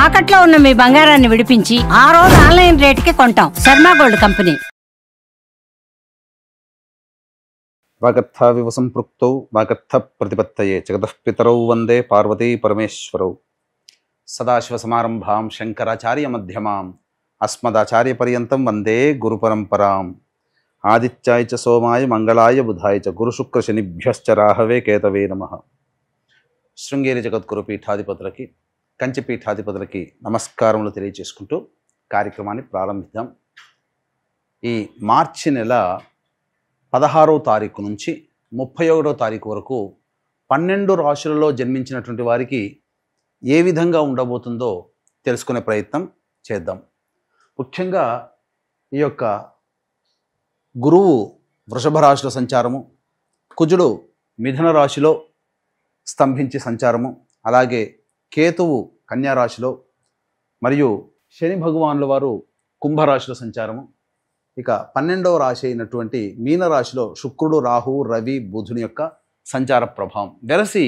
తాకట్లో ఉన్న మీ బంగారాన్ని విడిపించి ఆ రోజు ఆన్లైన్ రేటుకి కొంటాం. Sharma gold company. వాగర్థావివ సంపృక్తౌ వాగర్థ ప్రతిపత్తయే జగతః పితరౌ వందే పార్వతీ పరమేశ్వరౌ. సదాశివ సమారంభాం శంకరాచార్య మధ్యమాం అస్మదాచార్య పర్యంతం వందే గురు పరంపరాం. ఆదిత్యాయ చ సోమాయ మంగళాయ బుధాయ చ గురు శుక్ర శనిభ్యశ్చ రాహవే కేతవే నమః. శృంగేరి జగద్గురు పీఠాధిపతులకి కంచి పీఠాధిపతులకి నమస్కారములు తెలియజేసుకుంటూ కార్యక్రమాన్ని ప్రారంభిద్దాం. ఈ మార్చి నెల 16వ తారీఖు నుంచి 31వ తారీఖు వరకు 12 రాశులలో జన్మించినటువంటి వారికి ఏ విధంగా ఉండబోతుందో తెలుసుకునే ప్రయత్నం చేద్దాం. ముఖ్యంగా ఈ యొక్క గురువు వృషభ రాశిలో సంచారము, కుజుడు మిథున రాశిలో స్తంభించి సంచారము, అలాగే కేతువు కన్యా రాశిలో, మరియు శని భగవానుల వారు కుంభరాశిలో సంచారము. ఇక 12వ రాశి అయినటువంటి మీనరాశిలో శుక్రుడు, రాహువు, రవి, బుధుని యొక్క సంచార ప్రభావం వెరసి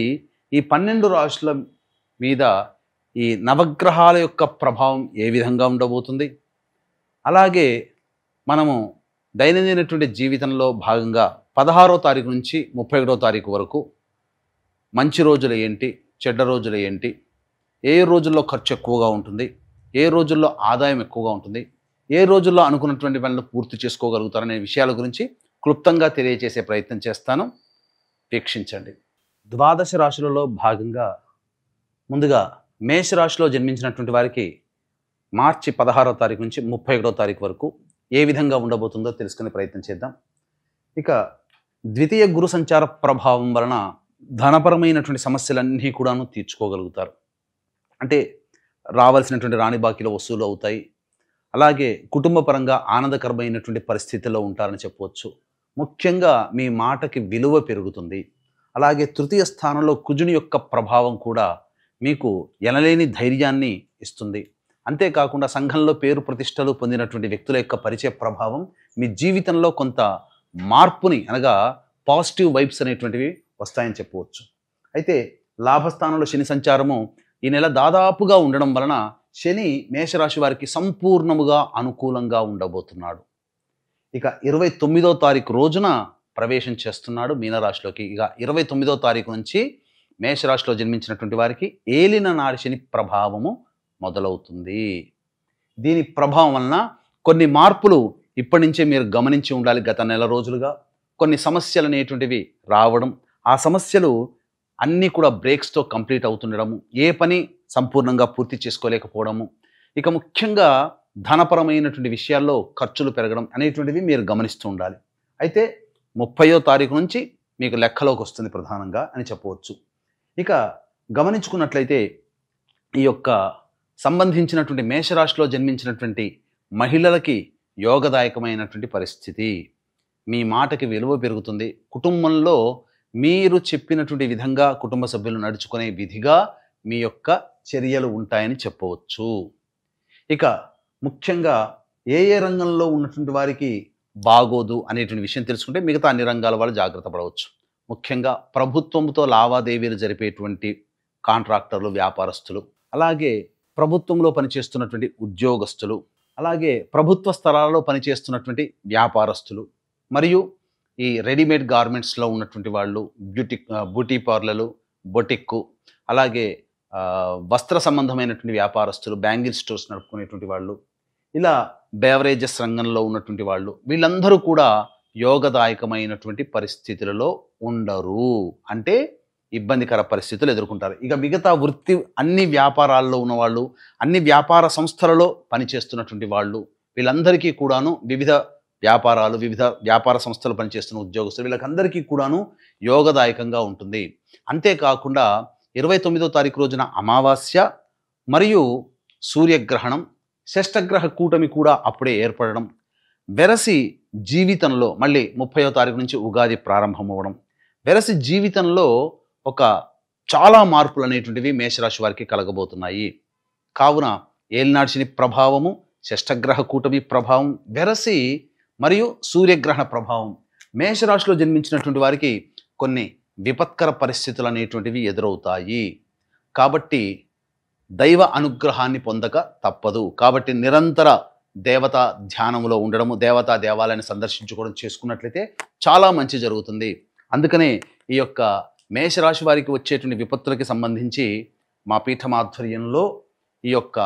ఈ 12 రాశుల మీద ఈ నవగ్రహాల యొక్క ప్రభావం ఏ విధంగా ఉండబోతుంది, అలాగే మనము దైనందినటువంటి జీవితంలో భాగంగా 16వ తారీఖు నుంచి 31వ తారీఖు వరకు మంచి రోజులు ఏంటి, చెడ్డ రోజులు ఏంటి, ఏ రోజుల్లో ఖర్చు ఎక్కువగా ఉంటుంది, ఏ రోజుల్లో ఆదాయం ఎక్కువగా ఉంటుంది, ఏ రోజుల్లో అనుకున్నటువంటి పనులు పూర్తి చేసుకోగలుగుతారనే విషయాల గురించి క్లుప్తంగా తెలియజేసే ప్రయత్నం చేస్తాను. వీక్షించండి. ద్వాదశ రాశులలో భాగంగా ముందుగా మేషరాశిలో జన్మించినటువంటి వారికి మార్చి 16వ తారీఖు నుంచి 31వ తారీఖు వరకు ఏ విధంగా ఉండబోతుందో తెలుసుకునే ప్రయత్నం చేద్దాం. ఇక ద్వితీయ గురు సంచార ప్రభావం వలన ధనపరమైనటువంటి సమస్యలన్నీ కూడాను తీర్చుకోగలుగుతారు. అంటే రావాల్సినటువంటి రాణి బాకీలో వసూలు అవుతాయి. అలాగే కుటుంబ పరంగా ఆనందకరమైనటువంటి పరిస్థితుల్లో ఉంటారని చెప్పవచ్చు. ముఖ్యంగా మీ మాటకి విలువ పెరుగుతుంది. అలాగే తృతీయ స్థానంలో కుజుని యొక్క ప్రభావం కూడా మీకు ఎనలేని ధైర్యాన్ని ఇస్తుంది. అంతేకాకుండా సంఘంలో పేరు ప్రతిష్టలు పొందినటువంటి వ్యక్తుల యొక్క పరిచయ ప్రభావం మీ జీవితంలో కొంత మార్పుని, అనగా పాజిటివ్ వైబ్స్ అనేటువంటివి వస్తాయని చెప్పవచ్చు. అయితే లాభస్థానంలో శని సంచారము ఈ నెల దాదాపుగా ఉండడం వలన శని మేషరాశి వారికి సంపూర్ణముగా అనుకూలంగా ఉండబోతున్నాడు. ఇక 29వ తారీఖు రోజున ప్రవేశం చేస్తున్నాడు మీనరాశిలోకి. ఇక 29వ తారీఖు నుంచి మేషరాశిలో జన్మించినటువంటి వారికి ఏలిన నాడి శని ప్రభావము మొదలవుతుంది. దీని ప్రభావం వలన కొన్ని మార్పులు ఇప్పటి నుంచే మీరు గమనించి ఉండాలి. గత నెల రోజులుగా కొన్ని సమస్యలు అనేటువంటివి రావడం, ఆ సమస్యలు అన్నీ కూడా బ్రేక్స్తో కంప్లీట్ అవుతుండడము, ఏ పని సంపూర్ణంగా పూర్తి చేసుకోలేకపోవడము, ఇక ముఖ్యంగా ధనపరమైనటువంటి విషయాల్లో ఖర్చులు పెరగడం అనేటువంటివి మీరు గమనిస్తూ ఉండాలి. అయితే 30వ తారీఖు నుంచి మీకు లెక్కలోకి వస్తుంది ప్రధానంగా అని చెప్పవచ్చు. ఇక గమనించుకున్నట్లయితే ఈ యొక్క సంబంధించినటువంటి మేషరాశిలో జన్మించినటువంటి మహిళలకి యోగదాయకమైనటువంటి పరిస్థితి. మీ మాటకి విలువ పెరుగుతుంది. కుటుంబంలో మీరు చెప్పినటువంటి విధంగా కుటుంబ సభ్యులు నడుచుకునే విధిగా మీ యొక్క చర్యలు ఉంటాయని చెప్పవచ్చు. ఇక ముఖ్యంగా ఏ ఏ రంగంలో ఉన్నటువంటి వారికి బాగోదు అనేటువంటి విషయం తెలుసుకుంటే మిగతా అన్ని రంగాల వాళ్ళు జాగ్రత్త పడవచ్చు. ముఖ్యంగా ప్రభుత్వంతో లావాదేవీలు జరిపేటువంటి కాంట్రాక్టర్లు, వ్యాపారస్తులు, అలాగే ప్రభుత్వంలో పనిచేస్తున్నటువంటి ఉద్యోగస్తులు, అలాగే ప్రభుత్వ స్థలాలలో పనిచేస్తున్నటువంటి వ్యాపారస్తులు, మరియు ఈ రెడీమేడ్ గార్మెంట్స్లో ఉన్నటువంటి వాళ్ళు, బ్యూటీ పార్లర్లు, బొటిక్కు, అలాగే వస్త్ర సంబంధమైనటువంటి వ్యాపారస్తులు, బ్యాంగిల్ స్టోర్స్ నడుపుకునేటువంటి వాళ్ళు, ఇలా బేవరేజెస్ రంగంలో ఉన్నటువంటి వాళ్ళు, వీళ్ళందరూ కూడా యోగదాయకమైనటువంటి పరిస్థితులలో ఉండరు. అంటే ఇబ్బందికర పరిస్థితులు ఎదుర్కొంటారు. ఇక మిగతా వృత్తి అన్ని వ్యాపారాల్లో ఉన్నవాళ్ళు, అన్ని వ్యాపార సంస్థలలో పనిచేస్తున్నటువంటి వాళ్ళు, వీళ్ళందరికీ కూడాను వివిధ వ్యాపారాలు, వివిధ వ్యాపార సంస్థలు పనిచేస్తున్న ఉద్యోగస్తులు, వీళ్ళకందరికీ కూడాను యోగదాయకంగా ఉంటుంది. అంతేకాకుండా 29వ తారీఖు రోజున అమావాస్య మరియు సూర్యగ్రహణం, షష్టగ్రహ కూటమి కూడా అప్పుడే ఏర్పడడం, వెరసి జీవితంలో మళ్ళీ 30వ తారీఖు నుంచి ఉగాది ప్రారంభం అవ్వడం, వెరసి జీవితంలో ఒక చాలా మార్పులు అనేటువంటివి మేషరాశి వారికి కలగబోతున్నాయి. కావున ఏలినాటి శని ప్రభావము, షష్టగ్రహ కూటమి ప్రభావం, వెరసి మరియు సూర్యగ్రహణ ప్రభావం మేషరాశిలో జన్మించినటువంటి వారికి కొన్ని విపత్కర పరిస్థితులు అనేటువంటివి ఎదురవుతాయి. కాబట్టి దైవ అనుగ్రహాన్ని పొందక తప్పదు. కాబట్టి నిరంతర దేవతా ధ్యానములో ఉండడము, దేవతా దేవాలయాన్ని సందర్శించుకోవడం చేసుకున్నట్లయితే చాలా మంచి జరుగుతుంది. అందుకనే ఈ యొక్క మేషరాశి వారికి వచ్చేటువంటి విపత్తులకి సంబంధించి మా పీఠం ఆధ్వర్యంలో ఈ యొక్క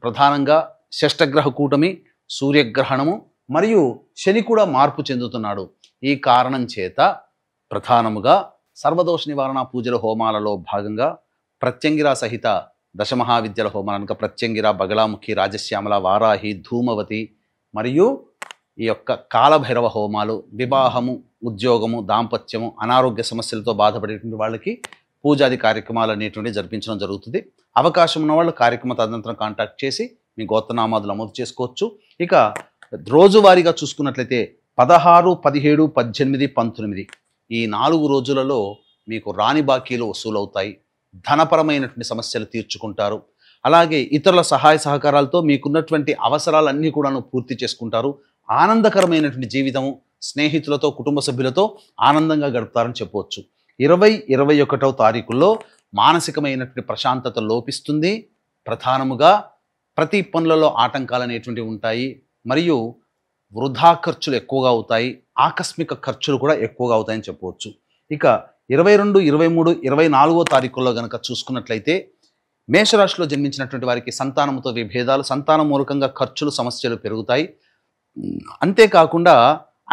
ప్రధానంగా షష్టగ్రహ కూటమి, సూర్యగ్రహణము మరియు శని కూడా మార్పు చెందుతున్నాడు. ఈ కారణం చేత ప్రధానముగా సర్వదోష నివారణ పూజల హోమాలలో భాగంగా ప్రత్యంగిర సహిత దశమహావిద్యల హోమాలు అనగా ప్రత్యంగిర, బగలాముఖి, రాజశ్యామల, వారాహి, ధూమవతి మరియు ఈ యొక్క కాలభైరవ హోమాలు వివాహము, ఉద్యోగము, దాంపత్యము, అనారోగ్య సమస్యలతో బాధపడేటువంటి వాళ్ళకి పూజాది కార్యక్రమాలు అనేటువంటివి జరిపించడం జరుగుతుంది. అవకాశం ఉన్న వాళ్ళు కార్యక్రమ తదనంతరం కాంటాక్ట్ చేసి మీ గోత్రనామాదులు నమోదు చేసుకోవచ్చు. ఇక రోజువారీగా చూసుకున్నట్లయితే 16, 17, 18, 19 ఈ 4 రోజులలో మీకు రాని బాకీలు వసూలవుతాయి. ధనపరమైనటువంటి సమస్యలు తీర్చుకుంటారు. అలాగే ఇతరుల సహాయ సహకారాలతో మీకున్నటువంటి అవసరాలన్నీ కూడాను పూర్తి చేసుకుంటారు. ఆనందకరమైనటువంటి జీవితము, స్నేహితులతో, కుటుంబ సభ్యులతో ఆనందంగా గడుపుతారని చెప్పవచ్చు. 20, 21వ తారీఖుల్లో మానసికమైనటువంటి ప్రశాంతత లోపిస్తుంది. ప్రధానముగా ప్రతి పనులలో ఆటంకాలు అనేటువంటివి ఉంటాయి. మరియు వృధా ఖర్చులు ఎక్కువగా అవుతాయి. ఆకస్మిక ఖర్చులు కూడా ఎక్కువగా అవుతాయని చెప్పవచ్చు. ఇక 22, 23, 24వ తారీఖుల్లో కనుక చూసుకున్నట్లయితే మేషరాశిలో జన్మించినటువంటి వారికి సంతానంతో విభేదాలు, సంతానం మూలకంగా ఖర్చులు, సమస్యలు పెరుగుతాయి. అంతేకాకుండా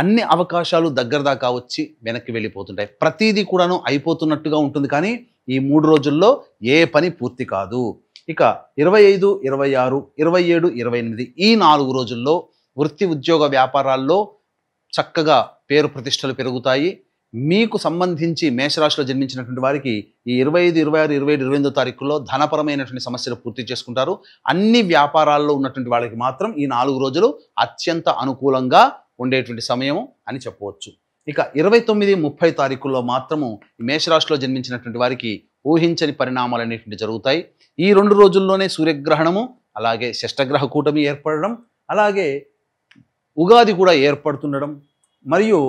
అన్ని అవకాశాలు దగ్గర దాకా వచ్చి వెనక్కి వెళ్ళిపోతుంటాయి. ప్రతిదీ కూడాను అయిపోతున్నట్టుగా ఉంటుంది, కానీ ఈ 3 రోజుల్లో ఏ పని పూర్తి కాదు. ఇక 25, 26, 27, 28 ఈ 4 రోజుల్లో వృత్తి, ఉద్యోగ, వ్యాపారాల్లో చక్కగా పేరు ప్రతిష్టలు పెరుగుతాయి. మీకు సంబంధించి మేషరాశిలో జన్మించినటువంటి వారికి ఈ 25, 26, 27, 28వ తారీఖుల్లో ధనపరమైనటువంటి సమస్యలు పూర్తి చేసుకుంటారు. అన్ని వ్యాపారాల్లో ఉన్నటువంటి వాళ్ళకి మాత్రం ఈ 4 రోజులు అత్యంత అనుకూలంగా ఉండేటువంటి సమయం అని చెప్పవచ్చు. ఇక 29, 30 తారీఖుల్లో మాత్రము ఈ మేషరాశిలో జన్మించినటువంటి వారికి ఊహించని పరిణామాలు అనేటువంటి జరుగుతాయి. ఈ 2 రోజుల్లోనే సూర్యగ్రహణము, అలాగే షష్టగ్రహ కూటమి ఏర్పడడం, అలాగే ఉగాది కూడా ఏర్పడుతుండడం, మరియు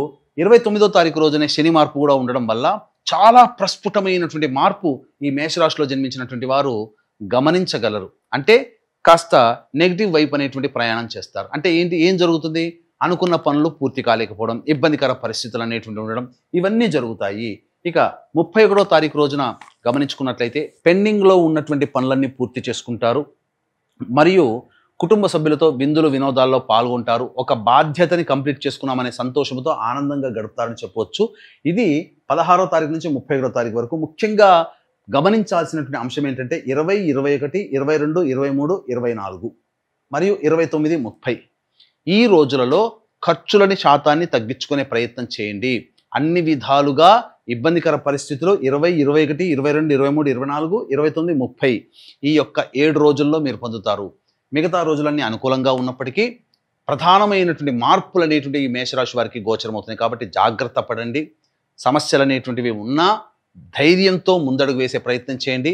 29వ తారీఖు రోజునే శని మార్పు కూడా ఉండడం వల్ల చాలా ప్రస్ఫుటమైనటువంటి మార్పు ఈ మేషరాశిలో జన్మించినటువంటి వారు గమనించగలరు. అంటే కాస్త నెగిటివ్ వైపు అనేటువంటి ప్రయాణం చేస్తారు. అంటే ఏం జరుగుతుంది? అనుకున్న పనులు పూర్తి కాలేకపోవడం, ఇబ్బందికర పరిస్థితులు అనేటువంటి ఉండడం, ఇవన్నీ జరుగుతాయి. ఇక 31వ తారీఖు రోజున గమనించుకున్నట్లయితే పెండింగ్లో ఉన్నటువంటి పనులన్నీ పూర్తి చేసుకుంటారు. మరియు కుటుంబ సభ్యులతో విందులు, వినోదాల్లో పాల్గొంటారు. ఒక బాధ్యతని కంప్లీట్ చేసుకున్నామనే సంతోషంతో ఆనందంగా గడుపుతారని చెప్పవచ్చు. ఇది 16వ తారీఖు నుంచి 31వ తారీఖు వరకు. ముఖ్యంగా గమనించాల్సినటువంటి అంశం ఏంటంటే 20, 21, 22, 23, 24 మరియు 29, 30 ఈ రోజులలో ఖర్చులని శాతాన్ని తగ్గించుకునే ప్రయత్నం చేయండి. అన్ని విధాలుగా ఇబ్బందికర పరిస్థితులు 20, 21, 22, 23, 24, 29, 30 ఈ యొక్క 7 రోజుల్లో మీరు పొందుతారు. మిగతా రోజులన్నీ అనుకూలంగా ఉన్నప్పటికీ ప్రధానమైనటువంటి మార్పులు అనేటువంటి ఈ మేషరాశి వారికి గోచరమవుతున్నాయి. కాబట్టి జాగ్రత్త పడండి. సమస్యలు అనేటువంటివి ఉన్నా ధైర్యంతో ముందడుగు వేసే ప్రయత్నం చేయండి.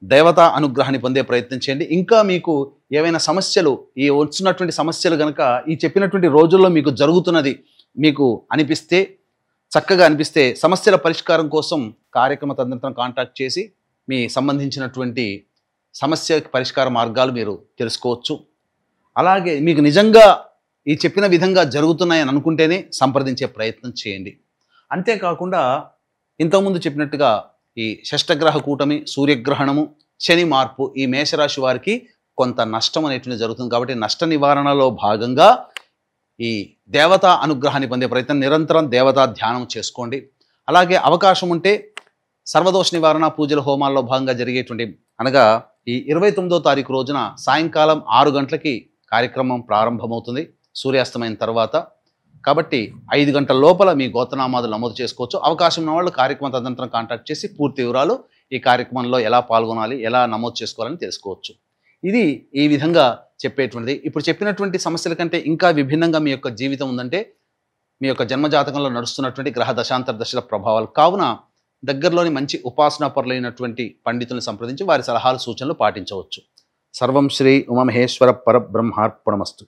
దేవతా అనుగ్రహాన్ని పొందే ప్రయత్నం చేయండి. ఇంకా మీకు ఏవైనా సమస్యలు, ఈ వచ్చినటువంటి సమస్యలు కనుక ఈ చెప్పినటువంటి రోజుల్లో మీకు జరుగుతున్నది మీకు అనిపిస్తే, చక్కగా అనిపిస్తే సమస్యల పరిష్కారం కోసం కార్యక్రమ తదనంతరం కాంటాక్ట్ చేసి మీ సంబంధించినటువంటి సమస్య పరిష్కార మార్గాలు మీరు తెలుసుకోవచ్చు. అలాగే మీకు నిజంగా ఈ చెప్పిన విధంగా జరుగుతున్నాయని అనుకుంటేనే సంప్రదించే ప్రయత్నం చేయండి. అంతేకాకుండా ఇంతకుముందు చెప్పినట్టుగా ఈ షష్టగ్రహ కూటమి, సూర్యగ్రహణము, శని మార్పు ఈ మేషరాశి వారికి కొంత నష్టం అనేటువంటి జరుగుతుంది. కాబట్టి నష్ట నివారణలో భాగంగా ఈ దేవతా అనుగ్రహాన్ని పొందే ప్రయత్నం, నిరంతరం దేవతా ధ్యానం చేసుకోండి. అలాగే అవకాశం ఉంటే సర్వదోష నివారణ పూజల హోమాల్లో భాగంగా జరిగేటువంటి అనగా ఈ 29వ తారీఖు రోజున సాయంకాలం 6 గంటలకి కార్యక్రమం ప్రారంభమవుతుంది సూర్యాస్తమైన తర్వాత. కాబట్టి 5 గంటల లోపల మీ గోత్రనామాదులు నమోదు చేసుకోవచ్చు. అవకాశం ఉన్న వాళ్ళు కార్యక్రమం తదనంతరం కాంటాక్ట్ చేసి పూర్తి వివరాలు ఈ కార్యక్రమంలో ఎలా పాల్గొనాలి, ఎలా నమోదు చేసుకోవాలని తెలుసుకోవచ్చు. ఇది ఈ విధంగా చెప్పేటువంటిది. ఇప్పుడు చెప్పినటువంటి సమస్యల కంటే ఇంకా విభిన్నంగా మీ యొక్క జీవితం ఉందంటే మీ యొక్క జన్మజాతకంలో నడుస్తున్నటువంటి గ్రహ దశాంతర దశల ప్రభావాలు. కావున దగ్గరలోని మంచి ఉపాసనా పరులైనటువంటి పండితులను సంప్రదించి వారి సలహాలు, సూచనలు పాటించవచ్చు. సర్వం శ్రీ ఉమామహేశ్వర పరబ్రహ్మార్పణమస్తు.